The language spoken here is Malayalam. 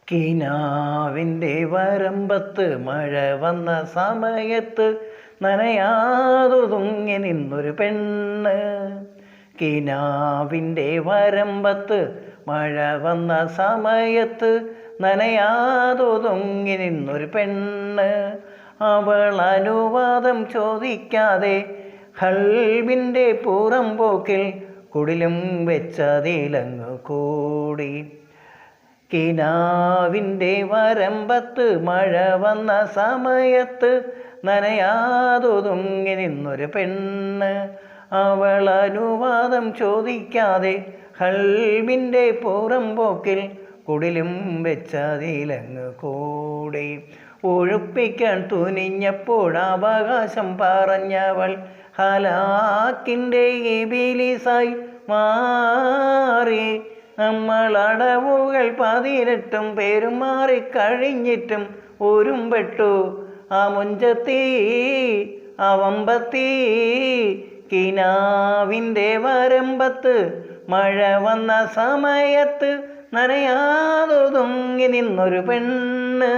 കിനാവിൻ്റെ വരമ്പത്ത് മഴ വന്ന സമയത്ത് നനയാതൊതുങ്ങി നിന്നൊരു പെണ്ണ്. കിനാവിൻ്റെ വരമ്പത്ത് മഴ വന്ന സമയത്ത് നനയാതൊതുങ്ങി നിന്നൊരു പെണ്ണ്. അവൾ അനുവാദം ചോദിക്കാതെ കൽബിൻ്റെ പുറംപോക്കിൽ കുടിലും വെച്ചതിലങ്ങ് കൂടി. കിനാവിൻ്റെ വരമ്പത്ത് മഴ വന്ന സമയത്ത് നനയാതൊതുങ്ങി നിന്നൊരു പെണ്ണ്. അവൾ അനുവാദം ചോദിക്കാതെ കൽബിൻ്റെ പുറംപോക്കിൽ കുടിലും വെച്ചതിലങ്ങ് കൂടി. ഒഴിപ്പിക്കാൻ തുനിഞ്ഞപ്പോൾ അവകാശം പറഞ്ഞവൾ ഹലാക്കിൻ്റെ ഇബിലിസായി മാറി. നമ്മൾ അടവുകൾ 18 പെരുമാറി കഴിഞ്ഞിട്ടും ഒരുമ്പെട്ടു ആ മുഞ്ചത്തി ആ വമ്പത്തി. കിനാവിൻ്റെ വരമ്പത്ത് മഴ വന്ന സമയത്ത് നനയാതൊതുങ്ങി നിന്നൊരു പെണ്ണ്.